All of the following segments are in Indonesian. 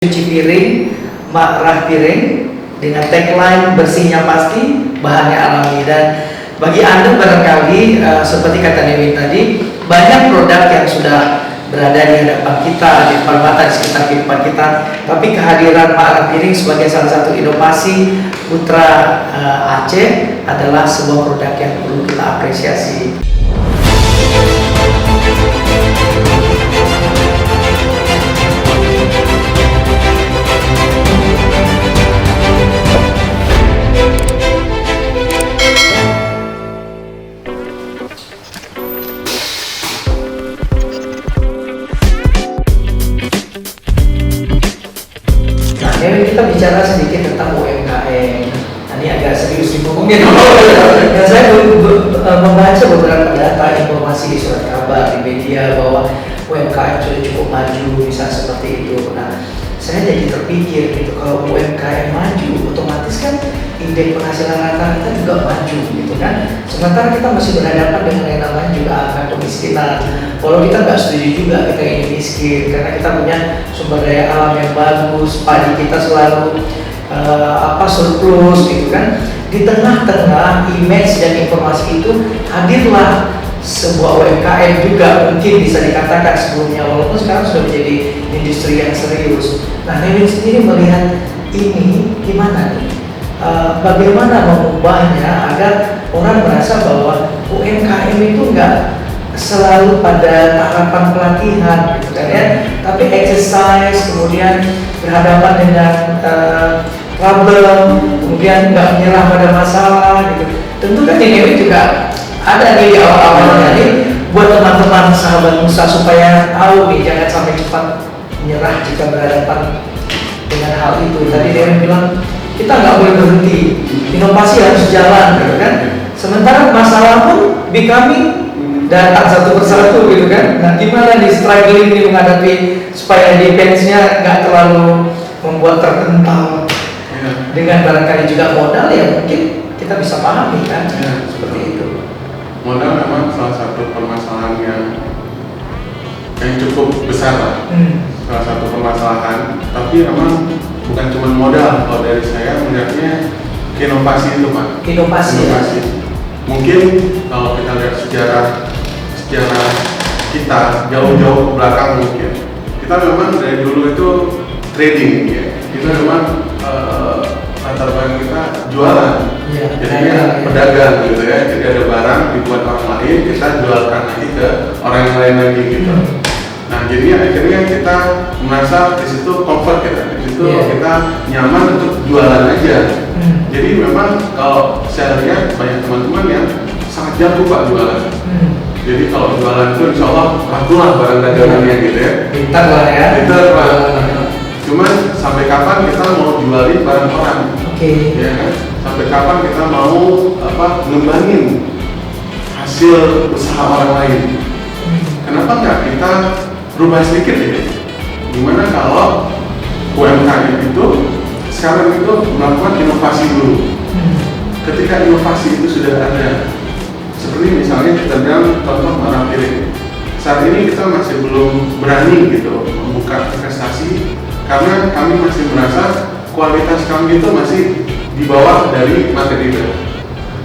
Cuci piring, marah piring dengan tagline bersihnya pasti, bahannya alami. Dan bagi Anda barangkali seperti kata Dewi tadi, banyak produk yang sudah berada di hadapan kita, di depan mata, di sekitar kehidupan kita. Tapi kehadiran marah piring sebagai salah satu inovasi putra Aceh adalah sebuah produk yang perlu kita apresiasi. Jadi kita bicara sedikit tentang UMKM. Nah, ini agak serius ngomongnya. Dan saya membaca beberapa data informasi di surat kabar, di media bahwa UMKM sudah cukup maju, bisa seperti itu. Nah, saya jadi terpikir gitu, kalau UMKM maju, otomatis kan indeks penghasilan rata kita juga maju gitu kan. Sementara kita masih berhadapan dengan yang namanya juga angka kemiskinan. Kalau kita nggak setuju juga kita ini miskin, karena kita punya sumber daya alam yang bagus, padi kita selalu surplus gitu kan. Di tengah-tengah image dan informasi itu hadirlah sebuah UMKM juga, mungkin bisa dikatakan sebelumnya, walaupun sekarang sudah menjadi industri yang serius. Nah, Nevin sendiri melihat ini gimana nih? Bagaimana mengubahnya agar orang merasa bahwa UMKM itu nggak selalu pada tahapan pelatihan gitu kan ya, tapi exercise, kemudian berhadapan dengan problem, kemudian nggak menyerah pada masalah gitu. Tentu kan ini juga ada di awal-awalnya nih buat teman-teman sahabat Musa supaya tahu nih, jangan sampai cepat menyerah jika berhadapan dengan hal itu. Tadi dia bilang kita nggak boleh berhenti, inovasi harus jalan gitu kan. Sementara masalah pun becoming datang satu persatu gitu kan. Nah, gimana nih struggling nih menghadapi supaya defense-nya nggak terlalu membuat terkental dengan barangkali juga modal ya mungkin kita bisa pahami kan seperti itu. Modal memang salah satu permasalahan yang cukup besar lah. Salah satu permasalahan, tapi memang bukan cuma modal. Kalau dari saya melihatnya inovasi itu Pak. Inovasi. Mungkin kalau kita lihat sejarah kita jauh-jauh ke belakang, mungkin kita memang dari dulu itu trading ya. Kita memang latar belakang kita jualan, jadinya pedagang gitu ya. Jadi ada barang dibuat orang lain, kita jualkan lagi ke orang yang lain lagi gitu. Nah, jadi akhirnya kita merasa di situ comfort kita, di situ kita nyaman untuk jualan aja. Jadi memang kalau saya lihat banyak teman-teman yang sangat jago Pak jualan. Jadi kalau jualan itu insya Allah laku lah barang dagangannya gitu ya. Pintar lah ya. Pintar Pak. Cuman sampai kapan kita mau jualin barang orang? Ya kan? Sampai kapan kita mau ngembangin hasil usaha orang lain? Kenapa nggak kita rubah sedikit ya? Gimana kalau UMKM itu sekarang itu melakukan inovasi dulu? Ketika inovasi itu sudah ada, seperti misalnya kita bilang contoh marah piring. Saat ini kita masih belum berani gitu membuka investasi karena kami masih merasa kualitas kami itu masih di bawah dari market leader.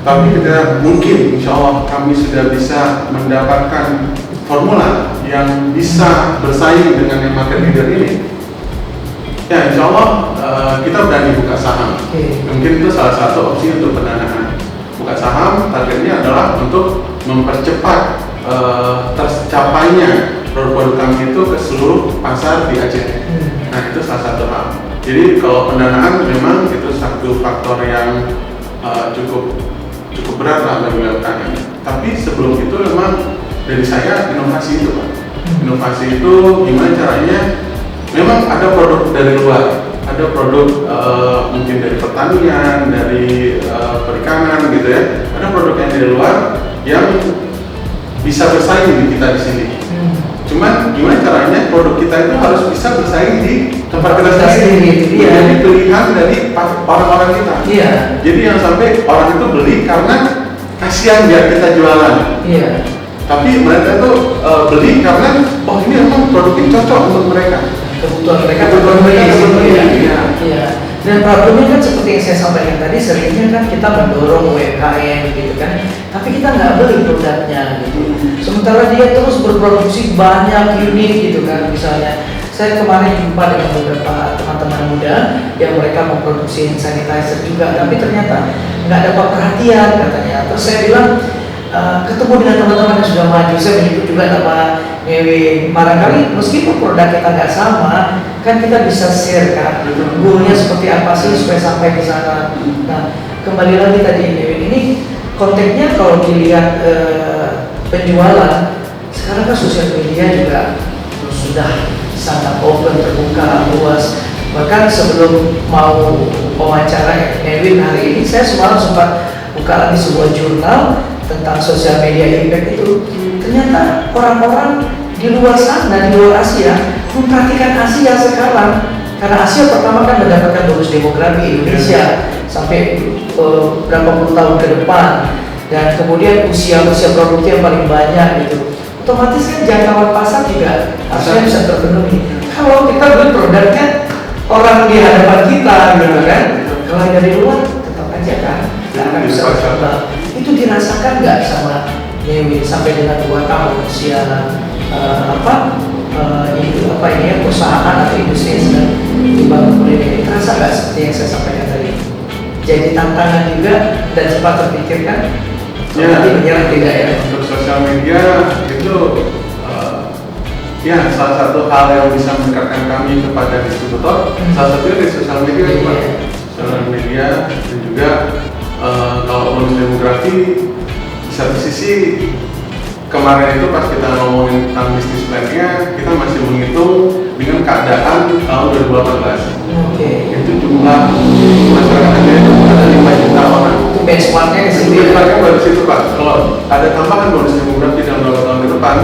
Tapi kita mungkin insya Allah kami sudah bisa mendapatkan formula yang bisa bersaing dengan yang market leader ini. Ya insya Allah kita berani buka saham. Mungkin itu salah satu opsi untuk pendanaan. Buka saham targetnya adalah untuk mempercepat tercapainya produk-produk kami itu ke seluruh pasar di Aceh. Nah itu salah satu hal. Jadi kalau pendanaan memang itu satu faktor yang cukup berat lah bagi UMKM. Tapi sebelum itu memang dari saya inovasi itu Pak. Inovasi itu gimana caranya? Memang ada produk dari luar, ada produk mungkin dari pertanian, dari perikanan gitu ya. Ada produk yang dari luar yang bisa bersaing di kita di sini. Cuman gimana caranya produk kita itu harus bisa bersaing di tempat kita sendiri. Jadi pilihan dari orang-orang kita. Jadi yang sampai orang itu beli karena kasihan biar kita jualan. Tapi mereka tuh beli karena oh ini memang produk ini cocok untuk mereka. kebutuhan mereka Kebutuhan mereka terpenuhi di situ terpenuhi, ya. iya. Iya. Dan problemnya kan seperti yang saya sampaikan tadi, seringnya kan kita mendorong UMKM gitu kan, tapi kita nggak beli produknya gitu. Sementara dia terus berproduksi banyak unit gitu kan, misalnya saya kemarin jumpa dengan beberapa teman-teman muda yang mereka memproduksi hand sanitizer juga, tapi ternyata nggak dapat perhatian katanya. Terus saya bilang, ketemu dengan teman-teman yang sudah maju, saya menyebut juga nama Newin. Barangkali meskipun produk kita nggak sama, kan kita bisa share kan, goalnya seperti apa sih supaya sampai di sana. Nah, kembali lagi tadi Newin, ini konteksnya kalau dilihat penjualan, sekarang kan sosial media juga sudah sangat open, terbuka, luas. Bahkan sebelum mau wawancara Newin hari ini, saya semalam sempat buka lagi sebuah jurnal tentang sosial media impact itu. Ternyata orang-orang di luar sana, di luar Asia, memperhatikan Asia sekarang. Karena Asia pertama kan mendapatkan bonus demografi Indonesia sampai berapa puluh tahun ke depan, dan kemudian usia produktif yang paling banyak gitu. Otomatis kan jangkauan pasar juga harusnya bisa terpenuhi. Kalau kita beli produknya orang di hadapan kita gitu kan, kalau yang dari luar tetap aja kan nggak akan bisa berkembang. Itu dirasakan nggak sama Newin sampai dengan 2 tahun usia perusahaan atau industri yang sedang dibangun oleh Newin? Terasa nggak seperti yang saya sampaikan tadi? Jadi tantangan juga dan sempat terpikirkan. Ya, menyerah tidak ya? untuk sosial media itu ya salah satu hal yang bisa mendekatkan kami kepada distributor. Salah satunya di sosial media, sosial media, dan juga kalau bonus demografi di satu sisi kemarin itu pas kita ngomongin tentang bisnis plan-nya, kita masih menghitung dengan keadaan tahun 2018. Itu jumlah masyarakatnya itu ada 5 juta orang. Itu benchmarknya ke situ. Benchmarknya baru situ Pak. Kalau ada tambahan bonus demografi dalam beberapa tahun ke depan,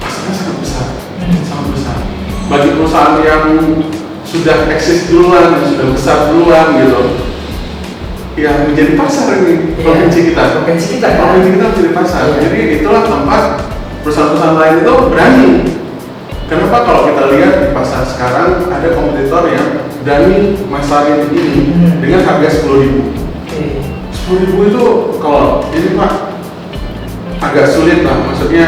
pasarnya sangat besar, sangat besar. Bagi perusahaan yang sudah eksis duluan, yang sudah besar duluan gitu, ya menjadi pasar ini provinsi kita. Provinsi kita menjadi pasar. Jadi itulah tempat perusahaan-perusahaan lain itu berani. Kenapa kalau kita lihat di pasar sekarang ada kompetitor yang berani masarin ini dengan harga 10.000. 10.000 itu kalau ini Pak agak sulit lah. Maksudnya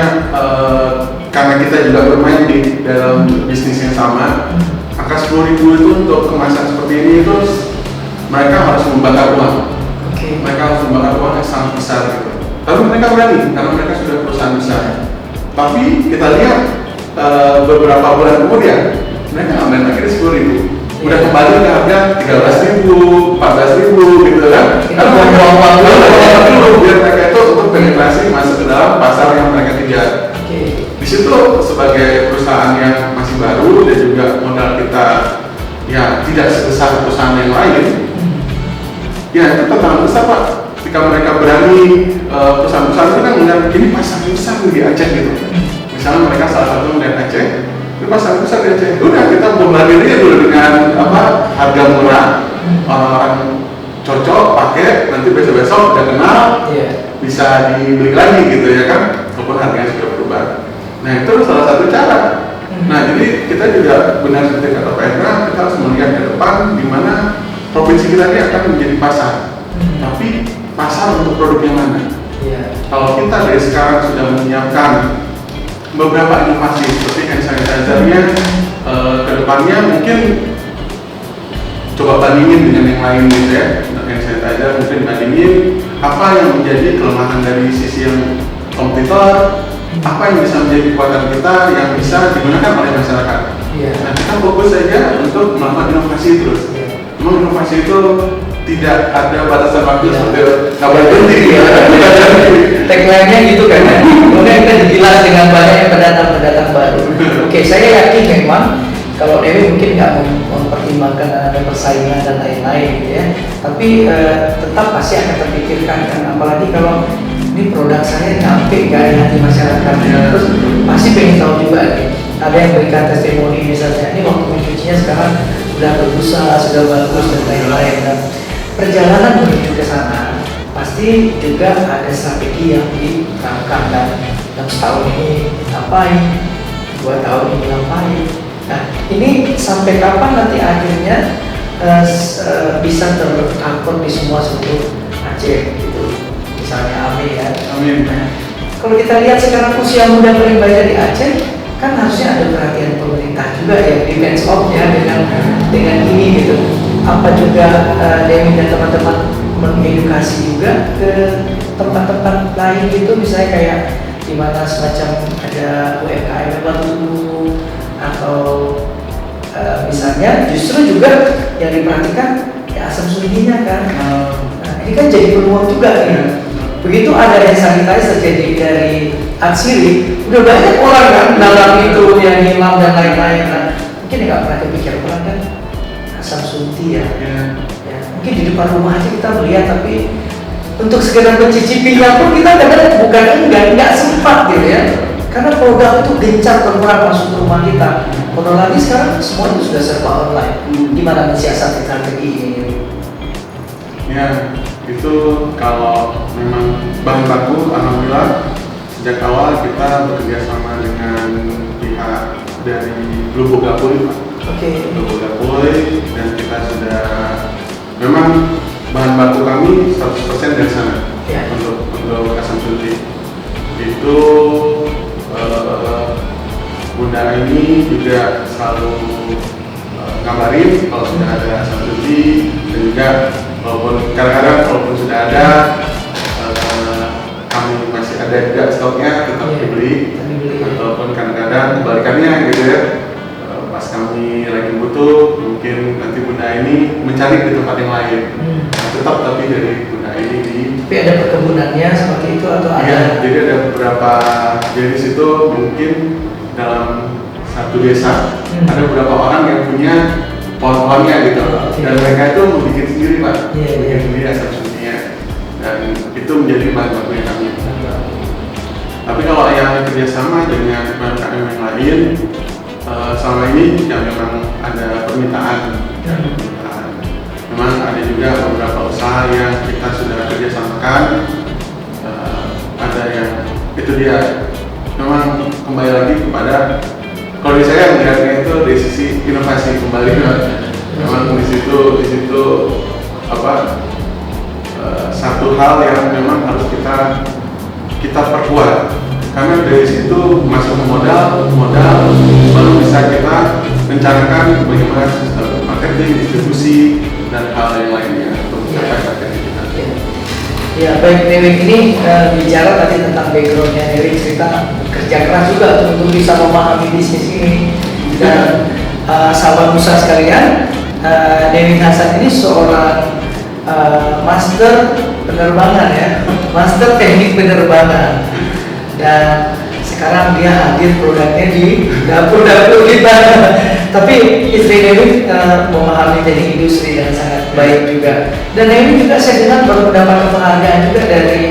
karena kita juga bermain di dalam bisnis yang sama, angka 10.000 itu untuk kemasan seperti ini itu mereka harus membakar uang. Mereka harus membakar uang yang sangat besar gitu. Tapi mereka berani karena mereka sudah perusahaan besar. Tapi kita lihat beberapa bulan kemudian mereka nggak main lagi di 10.000. Udah kembali ke harga 13.000, 14.000 gitu kan. Karena buang-buang dulu biar mereka itu untuk penetrasi masuk ke dalam pasar yang mereka kejar. Di situ sebagai perusahaan yang masih baru dan juga modal kita ya tidak sebesar perusahaan yang lain, ya itu tantangan besar Pak. Ketika mereka berani, perusahaan-perusahaan itu kan melihat ini pasar besar di Aceh gitu. Misalnya mereka salah satu melihat Aceh, ini pasar besar di Aceh. Udah kita bombardir aja dulu dengan harga murah, orang-orang cocok pakai, nanti besok-besok udah kenal, bisa dibeli lagi gitu ya kan, walaupun harganya sudah berubah. Nah itu salah satu cara. Nah jadi kita juga benar seperti kata Pak Hendra, kita harus melihat ke depan di mana provinsi kita ini akan menjadi pasar. Tapi pasar untuk produk yang mana? Kalau kita dari sekarang sudah menyiapkan beberapa inovasi seperti hand sanitizer-nya, ke depannya mungkin coba bandingin dengan yang lain gitu ya. Untuk hand sanitizer mungkin bandingin apa yang menjadi kelemahan dari sisi yang kompetitor, apa yang bisa menjadi kekuatan kita yang bisa digunakan oleh masyarakat. Nah kita fokus saja untuk melakukan inovasi terus. Memang inovasi itu tidak ada batasan waktu seperti kabar penting ya. Tagline-nya gitu kan. Kemudian kita dibilas dengan banyak pendatang baru. Oke, saya yakin memang kalau Dewi mungkin nggak mempertimbangkan ada persaingan dan lain-lain gitu ya. Tapi tetap pasti akan terpikirkan kan, apalagi kalau ini produk saya nyampe nggak di hati masyarakat. Terus pasti pengen tahu juga nih. Ada yang berikan testimoni misalnya, ini waktu mencucinya sekarang sudah berbusa, sudah bagus dan lain-lain. Dan perjalanan menuju ke sana pasti juga ada strategi yang diterapkan, dan dalam setahun ini ngapain, 2 tahun ini ngapain. Nah, ini sampai kapan nanti akhirnya bisa terangkut di semua seluruh Aceh gitu, misalnya amin ya. Amin. Nah, kalau kita lihat sekarang usia muda paling banyak di Aceh, kan harusnya ada perhatian pemerintah juga ya, defense of ya dengan ini gitu. Apa juga Dewi dan teman-teman mengedukasi juga ke tempat-tempat lain gitu, misalnya kayak di mana semacam ada UMKM yang baru dulu, atau misalnya justru juga yang diperhatikan ya asam sulitnya kan. Nah, ini kan jadi peluang juga nih. Begitu ada hand sanitizer jadi dari Atsiri, udah banyak orang kan dalam itu yang hilang dan lain-lain. Nah, mungkin nggak pernah kepikir orang kan asam sulti ya. Ya. Mungkin di depan rumah aja kita melihat, tapi untuk sekedar mencicipinya pun kita kadang bukan enggak sempat gitu ya. Karena produk itu gencar berperang masuk ke rumah kita. Kalau lagi sekarang semua itu sudah serba online. Gimana mensiasati strategi ini? Ya, itu kalau memang bahan baku, alhamdulillah sejak awal kita bekerja sama dengan pihak dari Lubuk Gapuy, Pak. Lubuk Gapuy, dan kita sudah memang bahan baku kami 100% dari sana untuk asam sulti. Itu Bunda ini juga selalu ngabarin kalau sudah ada asam sulti, dan juga walaupun kadang-kadang walaupun sudah ada kami masih ada juga stoknya tetap dibeli, ataupun kadang-kadang kebalikannya gitu ya, pas kami lagi butuh mungkin nanti Bunda ini mencari di tempat yang lain, tetap tapi dari Bunda ini di. Tapi ada perkebunannya seperti itu atau ada? Iya, jadi ada beberapa jenis itu mungkin dalam satu desa ada beberapa orang yang punya pohon-pohonnya gitu, dan mereka itu membuat sendiri Pak, membuat sendiri asam sultinya, dan itu menjadi bahan bakunya kami. Tapi kalau yang kerjasama dengan UMKM yang lain, selama ini ya memang ada permintaan. Memang ada juga beberapa usaha yang kita sudah kerjasamakan, ada yang itu dia memang kembali lagi kepada, kalau di saya melihatnya itu dari sisi inovasi kembali. Memang di situ apa satu hal yang memang harus kita perkuat, karena dari situ masuk modal baru bisa kita rencanakan bagaimana sistem marketing, distribusi, dan hal yang lainnya untuk mencapai target kita. Ya, baik Dewi, ini bicara tadi tentang backgroundnya Dewi, cerita kerja keras juga untuk bisa memahami bisnis ini. Dan sahabat Musa sekalian, Dewi Hasan ini seorang master penerbangan ya, master teknik penerbangan, dan sekarang dia hadir produknya di dapur-dapur kita. Tapi istri Dewi memahami teknik industri dengan sangat baik juga. Dan Dewi juga saya dengar baru mendapatkan penghargaan juga dari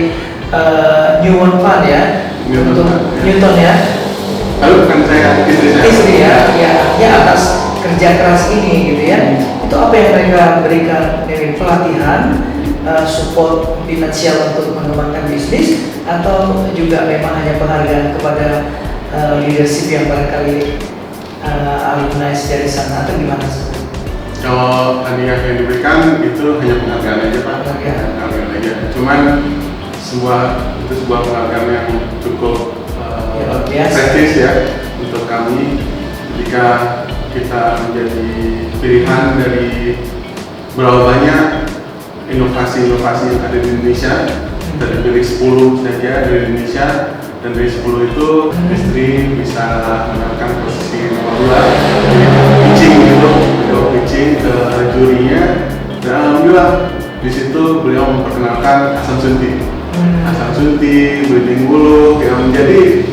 Newton Fund ya, untuk Newton ya. Lalu bukan saya, istri ya atas kerja keras ini gitu ya. Itu apa yang mereka berikan dari pelatihan, support finansial untuk mengembangkan bisnis, atau juga memang hanya penghargaan kepada leadership yang barangkali alumni dari sana, atau gimana sih? Kalau hadiah yang diberikan itu hanya penghargaan aja Pak, penghargaan aja. Cuman itu sebuah penghargaan yang cukup prestis ya untuk kami, ketika kita menjadi pilihan dari berapa banyak inovasi-inovasi yang ada di Indonesia. Kita dipilih 10 saja dari Indonesia, dan dari 10 itu istri bisa mendapatkan posisi nomor 2, pitching ke jurinya, dan alhamdulillah di situ beliau memperkenalkan asam sulti, belimbing bulu yang menjadi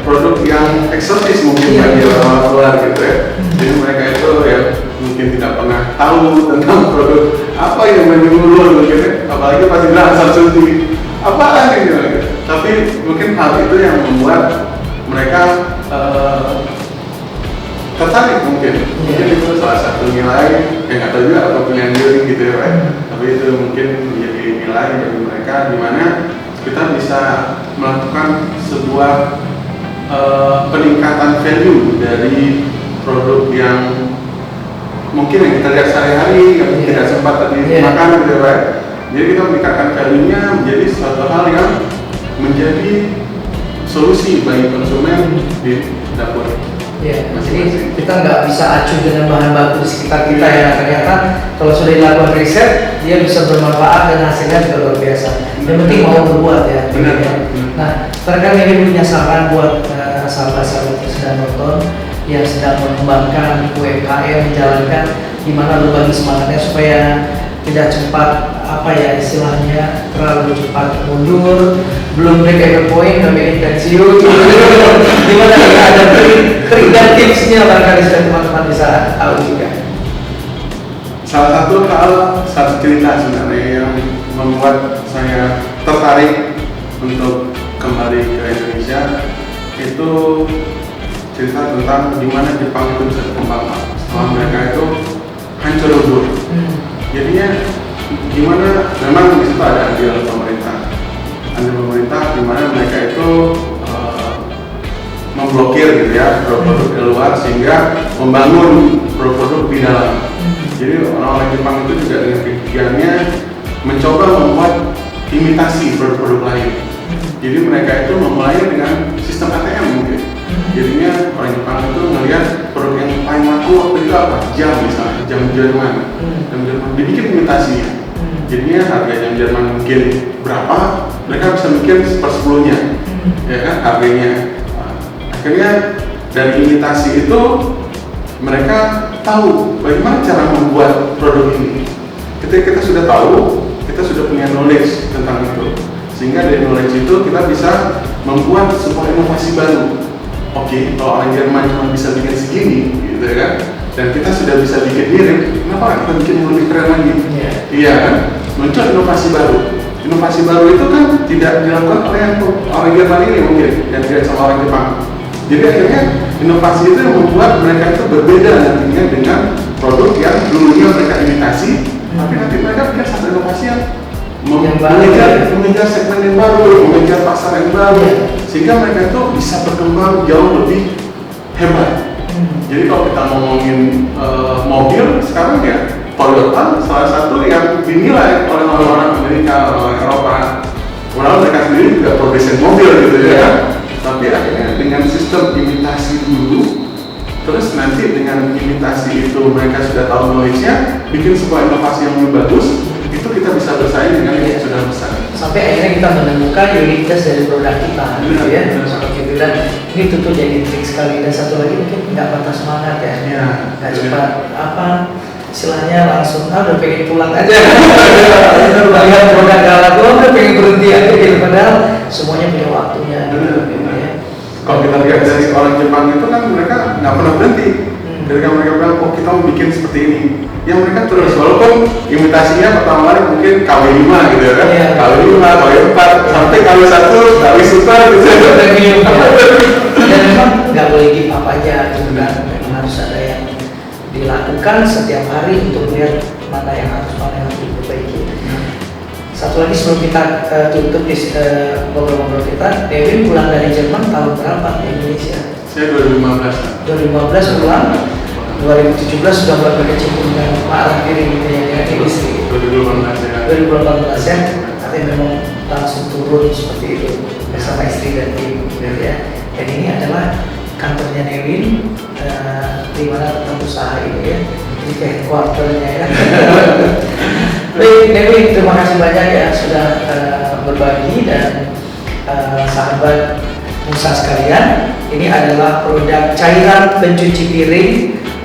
produk yang eksotis mungkin bagi orang luar gitu ya. Jadi mereka itu ya mungkin tidak pernah tahu tentang produk apa yang belimbing bulu mungkin ya. Apalagi pas bilang asam sulti, apaan gitu. Tapi mungkin hal itu yang membuat mereka tertarik mungkin itu salah satu nilai yang nggak tahu juga apa pilihan diri gitu ya Pak. Tapi itu mungkin menjadi nilai bagi mereka, di mana kita bisa melakukan sebuah peningkatan value dari produk yang mungkin yang kita lihat sehari-hari yang tidak sempat tadi makan gitu ya. Jadi kita meningkatkan value-nya menjadi suatu hal yang menjadi solusi bagi konsumen di dapur. Ya, jadi kita nggak bisa acuh dengan bahan baku di sekitar kita ya. Ternyata kalau sudah dilakukan riset, dia bisa bermanfaat dan hasilnya juga luar biasa. Yang penting mau berbuat ya. Benar. Nah, barangkali ini punya saran buat sahabat-sahabat yang sedang nonton, yang sedang mengembangkan UMKM, menjalankan gimana lu bagi semangatnya supaya tidak cepat istilahnya terlalu cepat mundur, belum break even point udah bikin pensiun. Gimana ya, ada trik dan tipsnya barangkali supaya teman-teman bisa tahu juga. Salah satu cerita sebenarnya yang membuat saya tertarik untuk kembali ke Indonesia itu cerita tentang gimana Jepang itu bisa berkembang setelah mereka itu hancur lebur. Jadinya gimana, memang di situ ada andil pemerintah di mana mereka itu memblokir gitu ya produk-produk di luar sehingga membangun produk-produk di dalam. Jadi orang-orang Jepang itu juga dengan pikirannya mencoba membuat imitasi produk-produk lain. Jadi mereka itu memulai dengan sistem ATM mungkin. Jadinya orang Jepang itu melihat produk yang paling laku waktu itu apa? Jam misalnya, jam Jerman. Dibikin imitasinya. Jadinya harga jam Jerman mungkin berapa, mereka bisa bikin sepersepuluhnya, ya kan harganya. Akhirnya dari imitasi itu mereka tahu bagaimana cara membuat produk ini. Ketika kita sudah tahu, kita sudah punya knowledge tentang itu, sehingga dari knowledge itu kita bisa membuat sebuah inovasi baru. Oke, kalau orang Jerman cuma bisa bikin segini, gitu kan, dan kita sudah bisa bikin mirip, kenapa kita bikin yang lebih keren lagi? Iya kan? Muncul inovasi baru. Inovasi baru itu kan tidak dilakukan oleh orang Jerman ini mungkin, dan tidak sama orang Jepang. Jadi akhirnya inovasi itu yang membuat mereka itu berbeda nantinya dengan produk yang dulunya mereka imitasi, tapi nanti mereka punya satu inovasi yang mengejar segmen yang baru, mengejar pasar yang baru, sehingga mereka itu bisa berkembang jauh lebih hebat. Jadi kalau kita ngomongin mobil sekarang ya, Toyota salah satu yang dinilai oleh orang-orang Amerika, orang Eropa. Padahal mereka sendiri juga produsen mobil gitu ya. Tapi akhirnya dengan sistem imitasi dulu, terus nanti dengan imitasi itu mereka sudah tahu knowledge-nya, bikin sebuah inovasi yang lebih bagus, itu kita bisa bersaing dengan yang sudah besar. Sampai akhirnya kita menemukan uniqueness dari produk kita, gitu ya. Seperti itu, dan ini tentu jadi trik sekali. Dan satu lagi mungkin nggak patah semangat ya, nggak cepat istilahnya langsung udah pengen pulang aja. Lihat produk galak udah pengen berhenti aja gitu, padahal semuanya punya waktunya. Kalau kita lihat dari orang Jepang itu kan mereka nggak pernah berhenti. Ketika mereka bilang, oh kita mau bikin seperti ini, ya mereka terus, walaupun imitasinya pertama kali mungkin KW5 gitu ya kan, KW5, KW4, sampai KW1, KW1 gitu. Dan memang nggak boleh give up aja gitu kan, memang harus ada yang dilakukan setiap hari untuk melihat mana yang harus diperbaiki. Satu lagi sebelum kita tutup ngobrol-ngobrol kita, Devin pulang dari Jerman tahun berapa di Indonesia? Saya 2015. 2015 pulang, 2017 sudah mulai berkecimpung dengan arah diri gitu ya, industri. 2018 ya. 2018 ya, artinya memang langsung turun seperti itu bersama istri dan tim gitu ya. Dan ini adalah kantornya Devin, di mana tempat usaha ini ya, di headquarternya ya. Baik, Devin, terima kasih banyak ya sudah berbagi, dan sahabat Musa sekalian, ini adalah produk cairan pencuci piring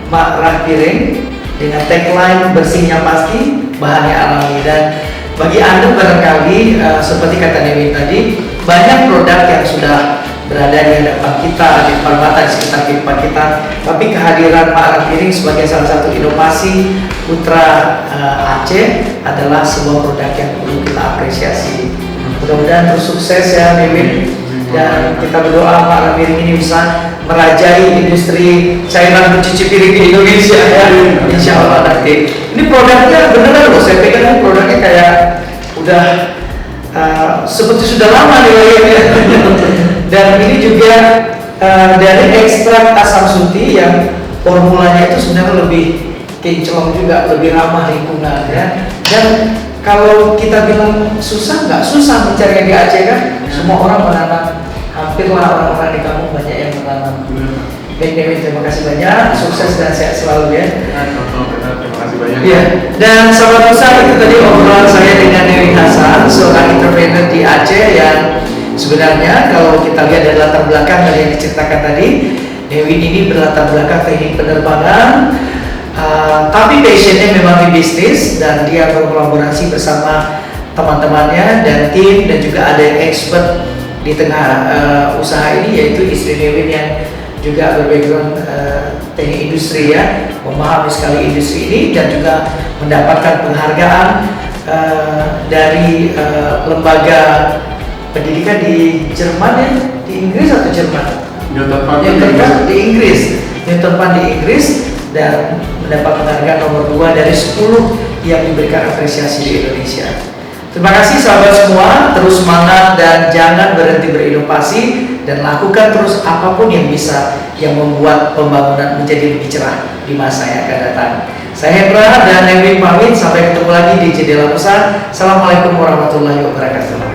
Mak Piring dengan tagline bersihnya pasti, bahannya alami. Dan bagi Anda barangkali seperti kata Devin tadi, banyak produk yang sudah berada di hadapan kita, di depan mata, di sekitar kehidupan kita, tapi kehadiran Mak Piring sebagai salah satu inovasi putra Aceh adalah sebuah produk yang perlu kita apresiasi. Mudah-mudahan terus sukses ya Devin, dan kita berdoa Mak Piring ini bisa merajai industri cairan pencuci piring di Indonesia ya, insya Allah nanti. Ini produknya beneran loh, saya pikir kan produknya kayak udah seperti sudah lama nih ya. Dan ini juga dari ekstrak asam suti yang formulanya itu sebenarnya lebih kinclong juga, lebih ramah lingkungan ya. Dan kalau kita bilang susah, nggak susah mencari di Aceh kan, semua orang menanam, hampirlah orang-orang di kampung banyak yang menanam. Baik Dewi, terima kasih banyak, sukses dan sehat selalu ya. Terima kasih banyak. Iya. Dan sahabat besar, itu tadi obrolan saya dengan Dewi Hasan, seorang entrepreneur di Aceh yang sebenarnya kalau kita lihat dari latar belakang dari yang diceritakan tadi, Dewi ini berlatar belakang teknik penerbangan, tapi passionnya memang di bisnis dan dia berkolaborasi bersama teman-temannya dan tim, dan juga ada yang expert di tengah usaha ini yaitu istri Dewi yang juga berbackground teknik industri ya, memahami sekali industri ini dan juga mendapatkan penghargaan dari lembaga pendidikan di Jerman ya, di Inggris atau Jerman? Di Inggris, Newton Fund di Inggris, dan mendapat penghargaan nomor 2 dari 10 yang diberikan apresiasi di Indonesia. Terima kasih sahabat semua, terus semangat dan jangan berhenti berinovasi dan lakukan terus apapun yang bisa yang membuat pembangunan menjadi lebih cerah di masa yang akan datang. Saya Hendra dan Dewi pamit, sampai ketemu lagi di Jendela Pusat. Assalamualaikum warahmatullahi wabarakatuh.